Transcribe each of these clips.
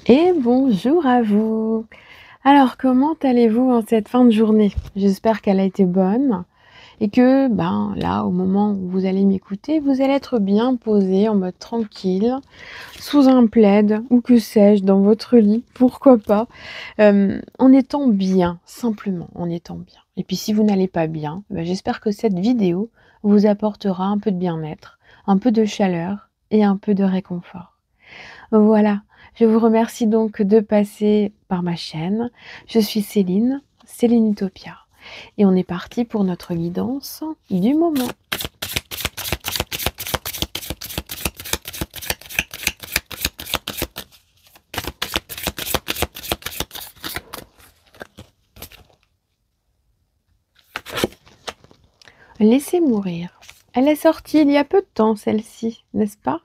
Et bonjour à vous. Alors comment allez-vous en cette fin de journée? J'espère qu'elle a été bonne et que, là, au moment où vous allez m'écouter, vous allez être bien posé en mode tranquille, sous un plaid ou que sais-je, dans votre lit, pourquoi pas, en étant bien, simplement en étant bien. Et puis si vous n'allez pas bien, j'espère que cette vidéo vous apportera un peu de bien-être, un peu de chaleur et un peu de réconfort. Voilà, je vous remercie donc de passer par ma chaîne. Je suis Céline, Céline Utopia. Et on est parti pour notre guidance du moment. Laissez mourir. Elle est sortie il y a peu de temps, celle-ci, n'est-ce pas?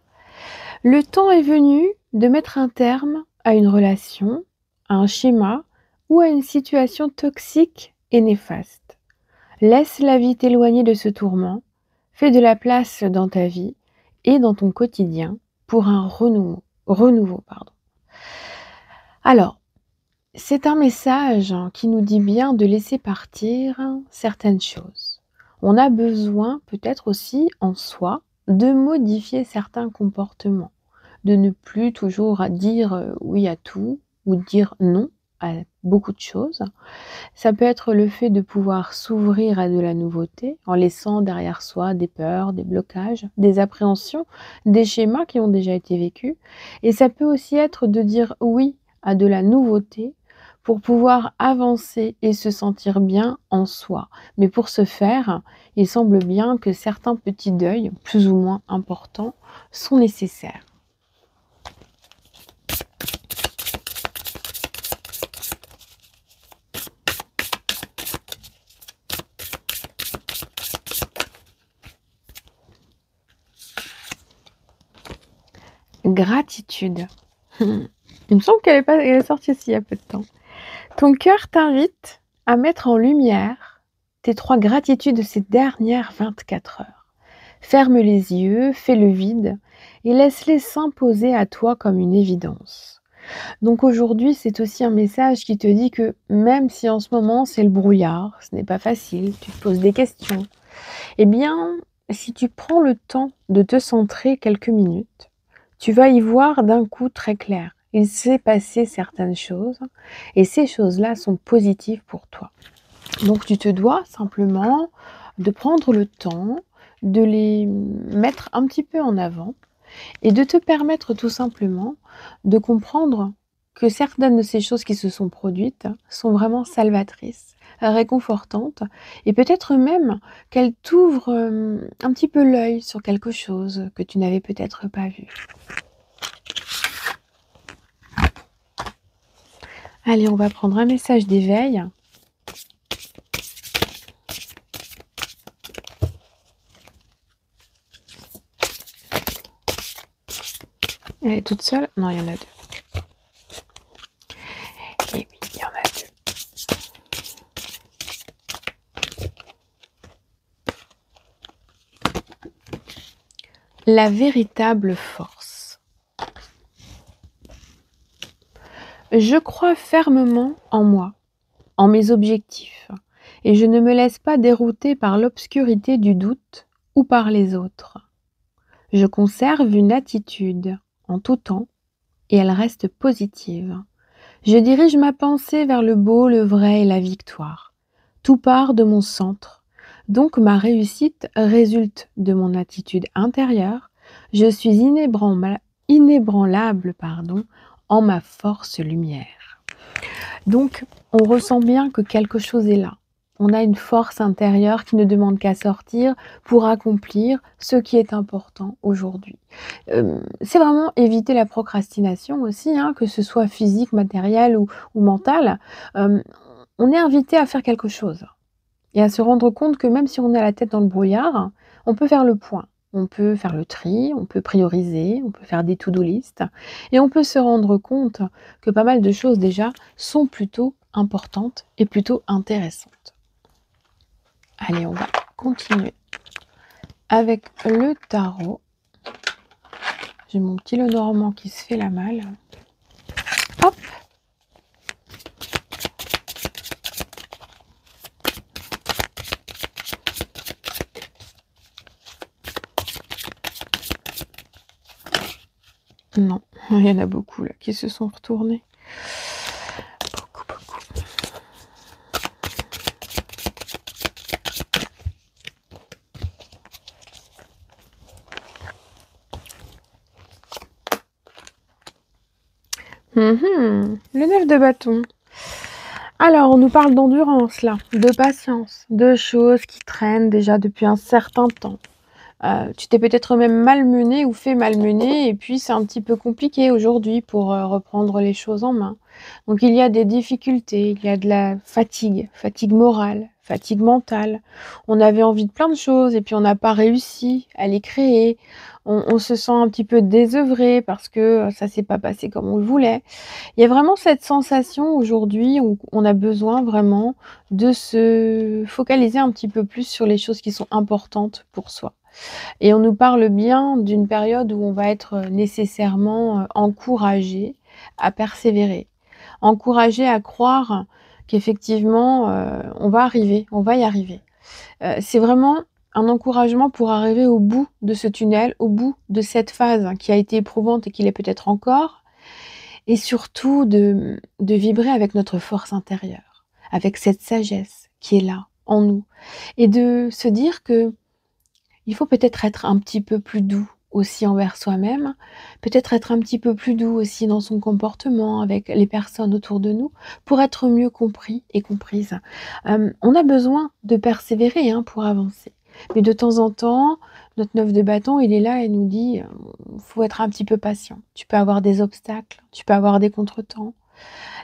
Le temps est venu de mettre un terme à une relation, à un schéma ou à une situation toxique et néfaste. Laisse la vie t'éloigner de ce tourment, fais de la place dans ta vie et dans ton quotidien pour un renouveau, pardon. Alors, c'est un message qui nous dit bien de laisser partir certaines choses. On a besoin peut-être aussi en soi de modifier certains comportements, de ne plus toujours dire oui à tout ou dire non à beaucoup de choses. Ça peut être le fait de pouvoir s'ouvrir à de la nouveauté en laissant derrière soi des peurs, des blocages, des appréhensions, des schémas qui ont déjà été vécus. Et ça peut aussi être de dire oui à de la nouveauté pour pouvoir avancer et se sentir bien en soi. Mais pour ce faire, il semble bien que certains petits deuils, plus ou moins importants, sont nécessaires. Gratitude. Il me semble elle est sortie aussi il y a peu de temps. Ton cœur t'invite à mettre en lumière tes 3 gratitudes de ces dernières 24 heures. Ferme les yeux, fais le vide et laisse-les s'imposer à toi comme une évidence. Donc aujourd'hui, c'est aussi un message qui te dit que même si en ce moment c'est le brouillard, ce n'est pas facile, tu te poses des questions, eh bien, si tu prends le temps de te centrer quelques minutes, tu vas y voir d'un coup très clair. Il s'est passé certaines choses et ces choses-là sont positives pour toi. Donc tu te dois simplement de prendre le temps de les mettre un petit peu en avant et de te permettre tout simplement de comprendre que certaines de ces choses qui se sont produites sont vraiment salvatrices, réconfortantes et peut-être même qu'elles t'ouvrent un petit peu l'œil sur quelque chose que tu n'avais peut-être pas vu. Allez, on va prendre un message d'éveil. Elle est toute seule? Non, il y en a deux. Et oui, il y en a deux. La véritable force. Je crois fermement en moi, en mes objectifs, et je ne me laisse pas dérouter par l'obscurité du doute ou par les autres. Je conserve une attitude en tout temps et elle reste positive. Je dirige ma pensée vers le beau, le vrai et la victoire. Tout part de mon centre. Donc ma réussite résulte de mon attitude intérieure. Je suis inébranlable, en ma force lumière. Donc on ressent bien que quelque chose est là. On a une force intérieure qui ne demande qu'à sortir pour accomplir ce qui est important aujourd'hui. C'est vraiment éviter la procrastination aussi, que ce soit physique, matérielle ou mentale. On est invité à faire quelque chose et à se rendre compte que même si on a la tête dans le brouillard, on peut faire le point. On peut faire le tri, on peut prioriser, on peut faire des to-do list et on peut se rendre compte que pas mal de choses déjà sont plutôt importantes et plutôt intéressantes. Allez, on va continuer avec le tarot. J'ai mon petit Lenormand qui se fait la malle. Hop. Non, il y en a beaucoup là qui se sont retournés. Beaucoup, beaucoup. Le 9 de bâton. Alors, on nous parle d'endurance là, de patience, de choses qui traînent déjà depuis un certain temps. Tu t'es peut-être même malmené ou fait malmener et puis c'est un petit peu compliqué aujourd'hui pour, reprendre les choses en main. Donc il y a des difficultés, il y a de la fatigue, fatigue morale, fatigue mentale. On avait envie de plein de choses et puis on n'a pas réussi à les créer. On se sent un petit peu désœuvré parce que, ça s'est pas passé comme on le voulait. Il y a vraiment cette sensation aujourd'hui où on a besoin vraiment de se focaliser un petit peu plus sur les choses qui sont importantes pour soi. Et on nous parle bien d'une période où on va être, nécessairement, encouragé à persévérer, encouragé à croire qu'effectivement, on va arriver, on va y arriver. C'est vraiment un encouragement pour arriver au bout de ce tunnel, au bout de cette phase qui a été éprouvante et qui l'est peut-être encore et surtout de vibrer avec notre force intérieure, avec cette sagesse qui est là, en nous et de se dire que il faut peut-être être un petit peu plus doux aussi envers soi-même, peut-être être un petit peu plus doux aussi dans son comportement avec les personnes autour de nous, pour être mieux compris et comprise. On a besoin de persévérer, hein, pour avancer. Mais de temps en temps, notre 9 de bâton, il est là et nous dit, faut être un petit peu patient. Tu peux avoir des obstacles, tu peux avoir des contretemps.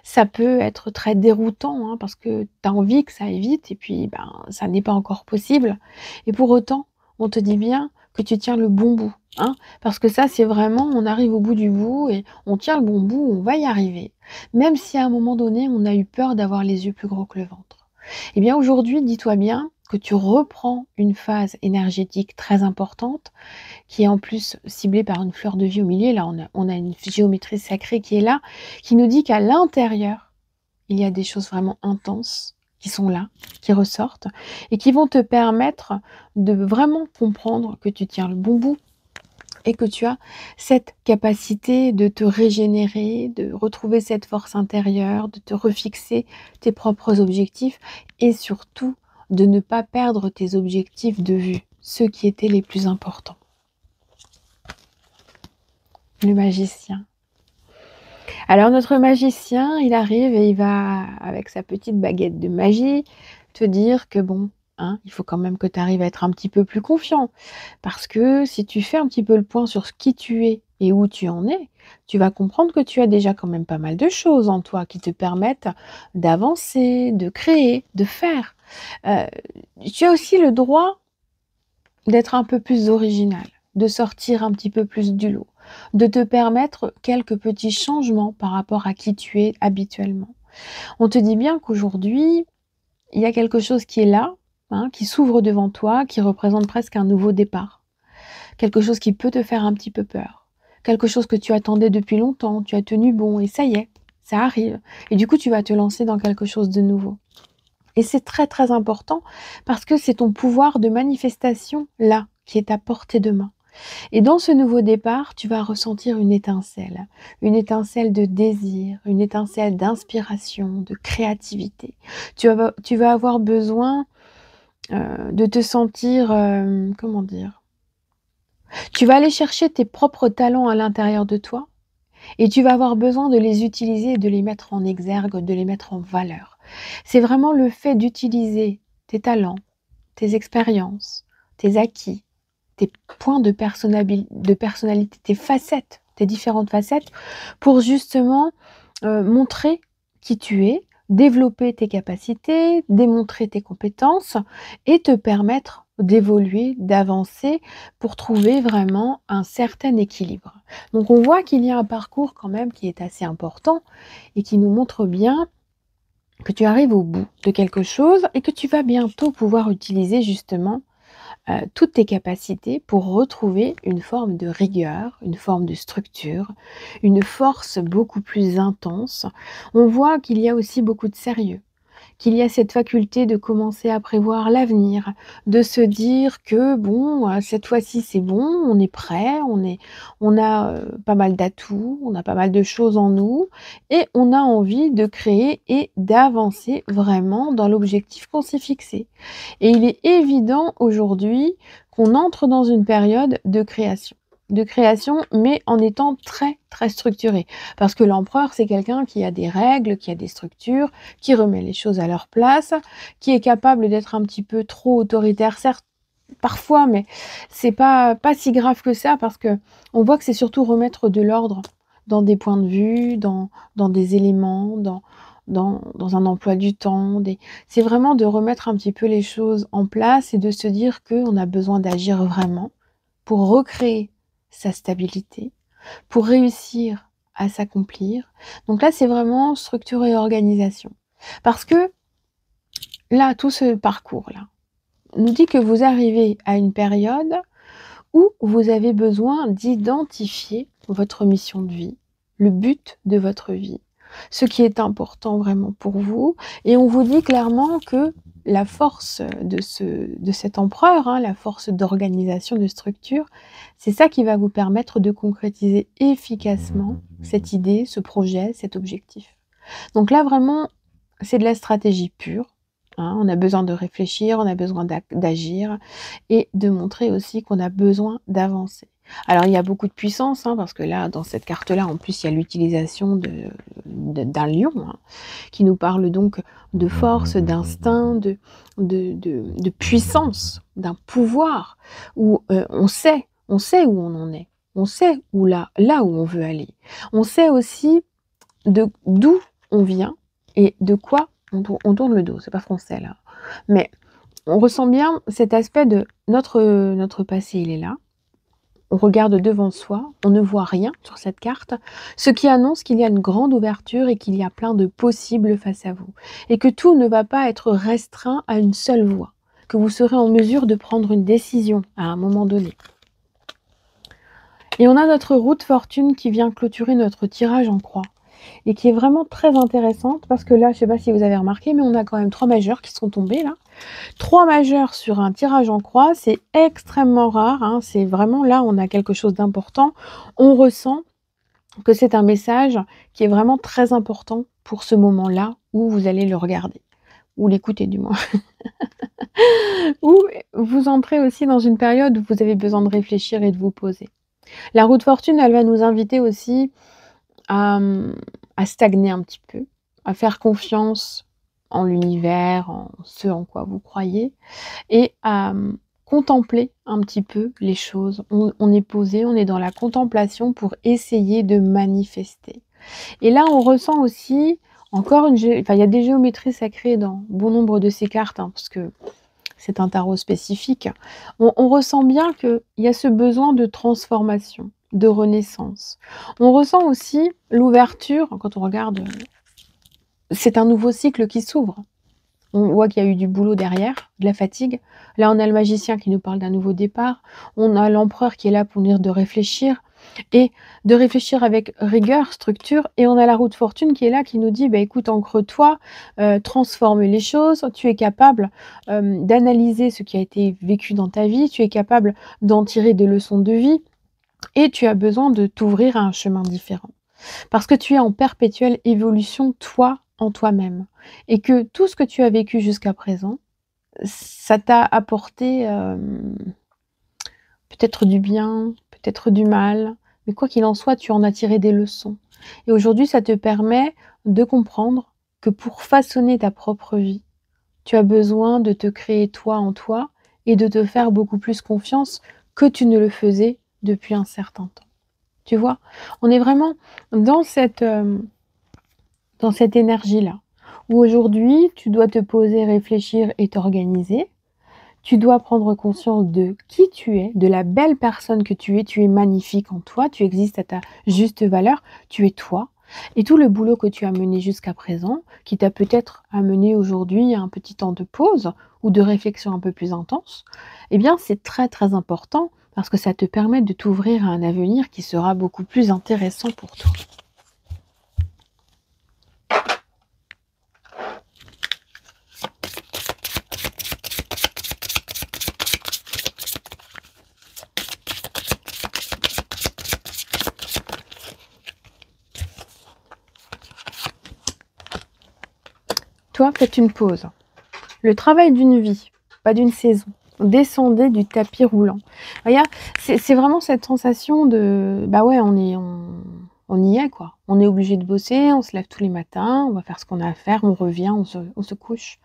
Ça peut être très déroutant, hein, parce que tu as envie que ça aille vite et puis, ben, ça n'est pas encore possible et pour autant, on te dit bien que tu tiens le bon bout, hein. Parce que ça, c'est vraiment on arrive au bout du bout et on tient le bon bout, on va y arriver. Même si à un moment donné, on a eu peur d'avoir les yeux plus gros que le ventre. Eh bien aujourd'hui, dis-toi bien que tu reprends une phase énergétique très importante qui est en plus ciblée par une fleur de vie au milieu. Là, on a une géométrie sacrée qui est là, qui nous dit qu'à l'intérieur, il y a des choses vraiment intenses qui sont là, qui ressortent et qui vont te permettre de vraiment comprendre que tu tiens le bon bout et que tu as cette capacité de te régénérer, de retrouver cette force intérieure, de te refixer tes propres objectifs et surtout de ne pas perdre tes objectifs de vue, ceux qui étaient les plus importants. Le magicien. Alors notre magicien, il arrive et il va, avec sa petite baguette de magie, te dire que bon, hein, il faut quand même que tu arrives à être un petit peu plus confiant. Parce que si tu fais un petit peu le point sur qui tu es et où tu en es, tu vas comprendre que tu as déjà quand même pas mal de choses en toi qui te permettent d'avancer, de créer, de faire. Heu, Tu as aussi le droit d'être un peu plus original, de sortir un petit peu plus du lot, de te permettre quelques petits changements par rapport à qui tu es habituellement. On te dit bien qu'aujourd'hui, il y a quelque chose qui est là, hein, qui s'ouvre devant toi, qui représente presque un nouveau départ. Quelque chose qui peut te faire un petit peu peur. Quelque chose que tu attendais depuis longtemps, tu as tenu bon et ça y est, ça arrive. Et du coup, tu vas te lancer dans quelque chose de nouveau. Et c'est très, très important parce que c'est ton pouvoir de manifestation là, qui est à portée de main. Et dans ce nouveau départ, tu vas ressentir une étincelle de désir, une étincelle d'inspiration, de créativité. Tu vas avoir besoin, de te sentir, comment dire? Tu vas aller chercher tes propres talents à l'intérieur de toi et tu vas avoir besoin de les utiliser et de les mettre en exergue, de les mettre en valeur. C'est vraiment le fait d'utiliser tes talents, tes expériences, tes acquis, tes points de personnalité, tes facettes, tes différentes facettes pour justement, montrer qui tu es, développer tes capacités, démontrer tes compétences et te permettre d'évoluer, d'avancer pour trouver vraiment un certain équilibre. Donc on voit qu'il y a un parcours quand même qui est assez important et qui nous montre bien que tu arrives au bout de quelque chose et que tu vas bientôt pouvoir utiliser justement toutes tes capacités pour retrouver une forme de rigueur, une forme de structure, une force beaucoup plus intense. On voit qu'il y a aussi beaucoup de sérieux, qu'il y a cette faculté de commencer à prévoir l'avenir, de se dire que bon, cette fois-ci c'est bon, on est prêt, on a, pas mal d'atouts, on a pas mal de choses en nous et on a envie de créer et d'avancer vraiment dans l'objectif qu'on s'est fixé. Et il est évident aujourd'hui qu'on entre dans une période de création. De création, mais en étant très, très structuré. Parce que l'empereur, c'est quelqu'un qui a des règles, qui a des structures, qui remet les choses à leur place, qui est capable d'être un petit peu trop autoritaire, certes, parfois, mais c'est pas si grave que ça parce que on voit que c'est surtout remettre de l'ordre dans des points de vue, dans des éléments, dans un emploi du temps, c'est vraiment de remettre un petit peu les choses en place et de se dire qu'on a besoin d'agir vraiment pour recréer sa stabilité, pour réussir à s'accomplir. Donc là, c'est vraiment structure et organisation. Parce que là, tout ce parcours-là nous dit que vous arrivez à une période où vous avez besoin d'identifier votre mission de vie, le but de votre vie, ce qui est important vraiment pour vous. Et on vous dit clairement que la force de cet empereur, hein, la force d'organisation, de structure, c'est ça qui va vous permettre de concrétiser efficacement cette idée, ce projet, cet objectif. Donc là, vraiment, c'est de la stratégie pure. Hein, on a besoin de réfléchir, on a besoin d'agir et de montrer aussi qu'on a besoin d'avancer. Alors il y a beaucoup de puissance, hein, parce que là, dans cette carte-là, en plus, il y a l'utilisation d'un lion, hein, qui nous parle donc de force, d'instinct, de puissance, d'un pouvoir, où on sait où on en est, on sait là où on veut aller. On sait aussi d'où on vient et de quoi on tourne le dos. C'est pas français là. Mais on ressent bien cet aspect de notre passé, il est là. On regarde devant soi, on ne voit rien sur cette carte, ce qui annonce qu'il y a une grande ouverture et qu'il y a plein de possibles face à vous. Et que tout ne va pas être restreint à une seule voie, que vous serez en mesure de prendre une décision à un moment donné. Et on a notre roue de fortune qui vient clôturer notre tirage en croix. Et qui est vraiment très intéressante parce que là, je ne sais pas si vous avez remarqué, mais on a quand même 3 majeurs qui sont tombés là. 3 majeurs sur un tirage en croix, c'est extrêmement rare, hein, c'est vraiment là, on a quelque chose d'important. On ressent que c'est un message qui est vraiment très important pour ce moment-là où vous allez le regarder, ou l'écouter du moins. Ou vous entrez aussi dans une période où vous avez besoin de réfléchir et de vous poser. La roue de fortune, elle va nous inviter aussi à stagner un petit peu, à faire confiance en l'univers, en ce en quoi vous croyez et à, contempler un petit peu les choses. On est posé, on est dans la contemplation pour essayer de manifester. Et là, on ressent aussi encore enfin, il y a des géométries sacrées dans bon nombre de ces cartes, hein, parce que c'est un tarot spécifique. On ressent bien qu'il y a ce besoin de transformation, de renaissance. On ressent aussi l'ouverture, quand on regarde, c'est un nouveau cycle qui s'ouvre. On voit qu'il y a eu du boulot derrière, de la fatigue. Là, on a le magicien qui nous parle d'un nouveau départ. On a l'empereur qui est là pour nous dire de réfléchir et de réfléchir avec rigueur, structure. Et on a la roue de fortune qui est là, qui nous dit, bah, écoute, ancre-toi, transforme les choses. Tu es capable d'analyser ce qui a été vécu dans ta vie. Tu es capable d'en tirer des leçons de vie. Et tu as besoin de t'ouvrir à un chemin différent. Parce que tu es en perpétuelle évolution, toi, en toi-même. Et que tout ce que tu as vécu jusqu'à présent, ça t'a apporté peut-être du bien, peut-être du mal, mais quoi qu'il en soit, tu en as tiré des leçons. Et aujourd'hui, ça te permet de comprendre que pour façonner ta propre vie, tu as besoin de te créer toi en toi et de te faire beaucoup plus confiance que tu ne le faisais depuis un certain temps. Tu vois? On est vraiment dans cette énergie-là, où aujourd'hui, tu dois te poser, réfléchir et t'organiser. Tu dois prendre conscience de qui tu es, de la belle personne que tu es. Tu es magnifique en toi, tu existes à ta juste valeur, tu es toi. Et tout le boulot que tu as mené jusqu'à présent, qui t'a peut-être amené aujourd'hui à un petit temps de pause ou de réflexion un peu plus intense, eh bien, c'est très, très important parce que ça te permet de t'ouvrir à un avenir qui sera beaucoup plus intéressant pour toi. Toi, faites une pause. Le travail d'une vie, pas d'une saison. Descendez du tapis roulant. Regarde, c'est vraiment cette sensation de, bah ouais, on y est quoi. On est obligé de bosser, on se lève tous les matins, on va faire ce qu'on a à faire, on revient, on se couche.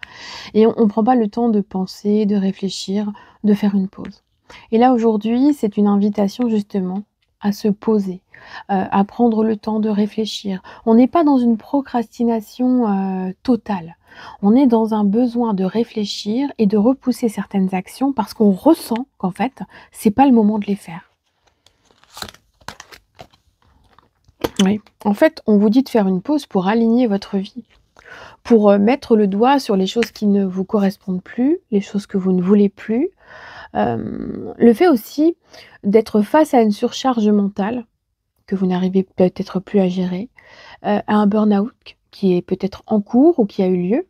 Et on prend pas le temps de penser, de réfléchir, de faire une pause. Et là, aujourd'hui, c'est une invitation justement à se poser, à prendre le temps de réfléchir. On n'est pas dans une procrastination, totale. On est dans un besoin de réfléchir et de repousser certaines actions parce qu'on ressent qu'en fait, c'est pas le moment de les faire. Oui. En fait, on vous dit de faire une pause pour aligner votre vie, pour, mettre le doigt sur les choses qui ne vous correspondent plus, les choses que vous ne voulez plus. Le fait aussi d'être face à une surcharge mentale que vous n'arrivez peut-être plus à gérer, à un burn-out qui est peut-être en cours ou qui a eu lieu.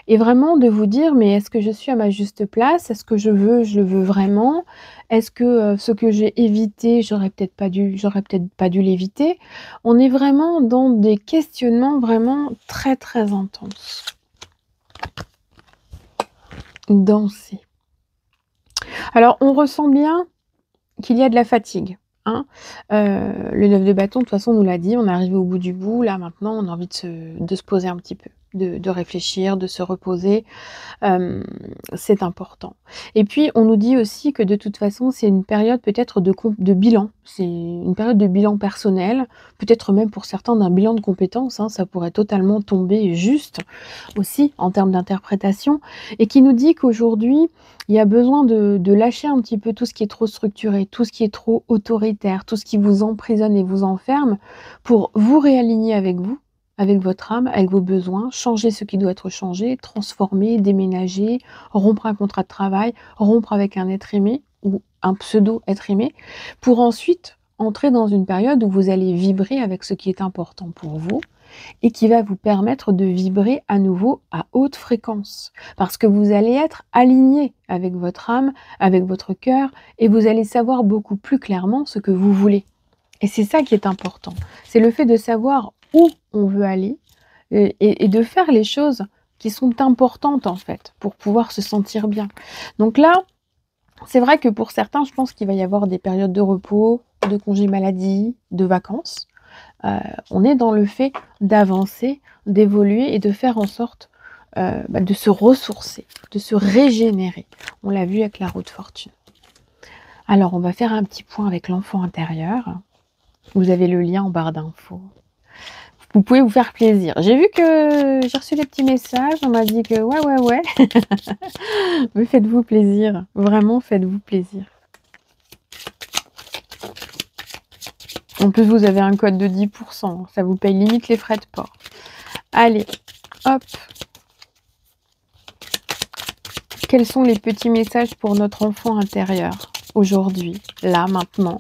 Et vraiment de vous dire: «Mais est-ce que je suis à ma juste place? Est-ce que je le veux vraiment? Est-ce que, ce que j'ai évité, j'aurais peut-être pas dû l'éviter?» On est vraiment dans des questionnements vraiment très, très intenses. Danser. Alors on ressent bien qu'il y a de la fatigue, hein. Le 9 de bâton, de toute façon, on nous l'a dit, on est arrivé au bout du bout. Là, maintenant, on a envie de se poser un petit peu, de réfléchir, de se reposer. Hem, c'est important. Et puis, on nous dit aussi que de toute façon, c'est une période peut-être de bilan. C'est une période de bilan personnel, peut-être même pour certains d'un bilan de compétences, hein, ça pourrait totalement tomber juste aussi en termes d'interprétation et qui nous dit qu'aujourd'hui, il y a besoin de lâcher un petit peu tout ce qui est trop structuré, tout ce qui est trop autoritaire, tout ce qui vous emprisonne et vous enferme pour vous réaligner avec vous, avec votre âme, avec vos besoins, changer ce qui doit être changé, transformer, déménager, rompre un contrat de travail, rompre avec un être aimé ou un pseudo être aimé, pour ensuite entrer dans une période où vous allez vibrer avec ce qui est important pour vous et qui va vous permettre de vibrer à nouveau à haute fréquence. Parce que vous allez être aligné avec votre âme, avec votre cœur et vous allez savoir beaucoup plus clairement ce que vous voulez. Et c'est ça qui est important. C'est le fait de savoir où on veut aller et de faire les choses qui sont importantes en fait, pour pouvoir se sentir bien. Donc là, c'est vrai que pour certains, je pense qu'il va y avoir des périodes de repos, de congés maladie, de vacances. On est dans le fait d'avancer, d'évoluer et de faire en sorte, de se ressourcer, de se régénérer. On l'a vu avec la roue de fortune. Alors on va faire un petit point avec l'enfant intérieur. Vous avez le lien en barre d'infos. Vous pouvez vous faire plaisir. J'ai vu que j'ai reçu des petits messages, on m'a dit que ouais, ouais, ouais. Mais faites-vous plaisir, vraiment faites-vous plaisir. En plus, vous avez un code de 10%, ça vous paye limite les frais de port. Allez, hop. Quels sont les petits messages pour notre enfant intérieur, aujourd'hui, là, maintenant,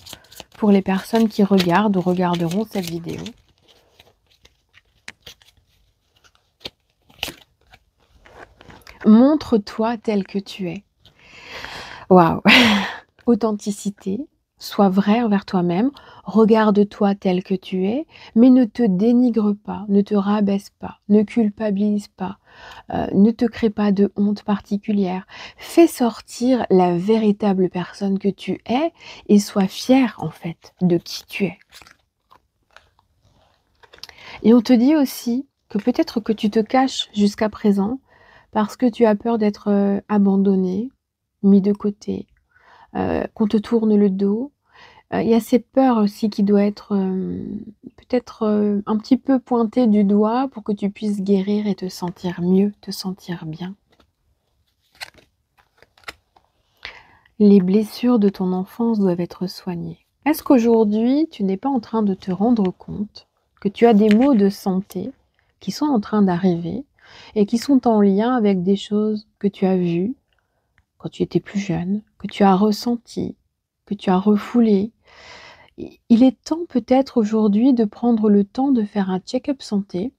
pour les personnes qui regardent ou regarderont cette vidéo? Montre-toi tel que tu es. Waouh! Authenticité, sois vrai envers toi-même, regarde-toi tel que tu es, mais ne te dénigre pas, ne te rabaisse pas, ne culpabilise pas, ne te crée pas de honte particulière. Fais sortir la véritable personne que tu es et sois fier en fait de qui tu es. Et on te dit aussi que peut-être que tu te caches jusqu'à présent parce que tu as peur d'être, abandonné, mis de côté, qu'on te tourne le dos. Il y a cette peur aussi qui doit être, peut-être, un petit peu pointée du doigt pour que tu puisses guérir et te sentir mieux, te sentir bien. Les blessures de ton enfance doivent être soignées. Est-ce qu'aujourd'hui, tu n'es pas en train de te rendre compte que tu as des maux de santé qui sont en train d'arriver et qui sont en lien avec des choses que tu as vues quand tu étais plus jeune, que tu as ressenties, que tu as refoulées. Il est temps peut-être aujourd'hui de prendre le temps de faire un check-up santé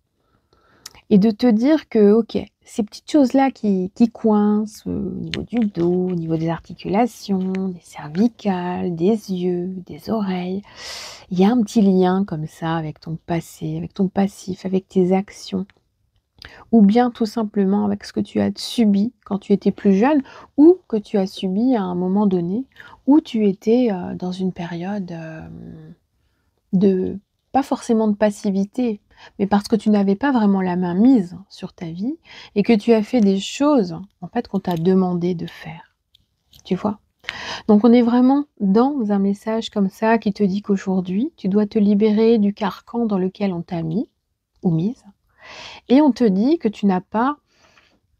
et de te dire que, OK, ces petites choses-là qui coincent, au niveau du dos, au niveau des articulations, des cervicales, des yeux, des oreilles, il y a un petit lien comme ça avec ton passé, avec ton passif, avec tes actions ou bien tout simplement avec ce que tu as subi quand tu étais plus jeune ou que tu as subi à un moment donné où tu étais, dans une période, de pas forcément de passivité, mais parce que tu n'avais pas vraiment la main mise sur ta vie et que tu as fait des choses, en fait, qu'on t'a demandé de faire. Tu vois? Donc on est vraiment dans un message comme ça qui te dit qu'aujourd'hui, tu dois te libérer du carcan dans lequel on t'a mis ou mise et on te dit que tu n'as pas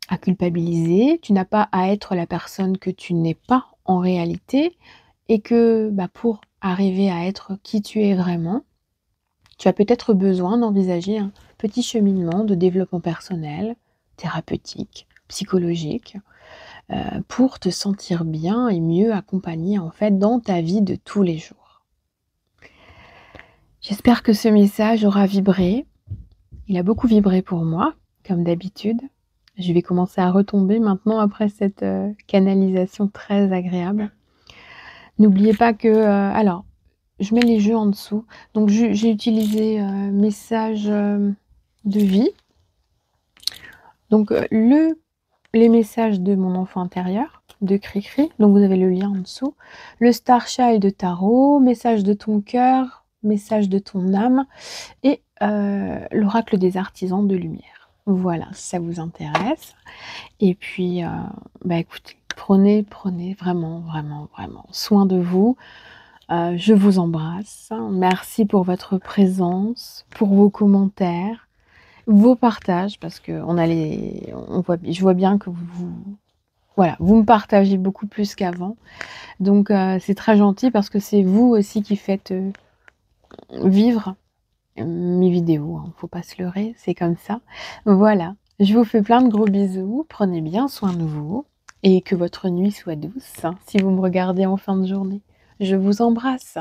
à culpabiliser, tu n'as pas à être la personne que tu n'es pas en réalité et que, bah, pour arriver à être qui tu es vraiment, tu as peut-être besoin d'envisager un petit cheminement de développement personnel, thérapeutique, psychologique, pour te sentir bien et mieux accompagné, en fait, dans ta vie de tous les jours. J'espère que ce message aura vibré. Il a beaucoup vibré pour moi, comme d'habitude. Je vais commencer à retomber maintenant après cette, canalisation très agréable. N'oubliez pas que, alors, je mets les jeux en dessous. Donc j'ai utilisé, message, de vie. Donc, les messages de mon enfant intérieur, de Cricri, donc vous avez le lien en dessous. Le Star Child Tarot, message de ton cœur, message de ton âme et l'oracle des artisans de lumière. Voilà, si ça vous intéresse. Et puis, bah, écoutez, prenez vraiment, vraiment, vraiment soin de vous. Je vous embrasse. Merci pour votre présence, pour vos commentaires, vos partages parce qu'on a je vois bien que voilà, vous me partagez beaucoup plus qu'avant. Donc c'est très gentil parce que c'est vous aussi qui faites, vivre mes vidéos, hein, faut pas se leurrer, c'est comme ça. Voilà, je vous fais plein de gros bisous, prenez bien soin de vous et que votre nuit soit douce, hein, si vous me regardez en fin de journée. Je vous embrasse.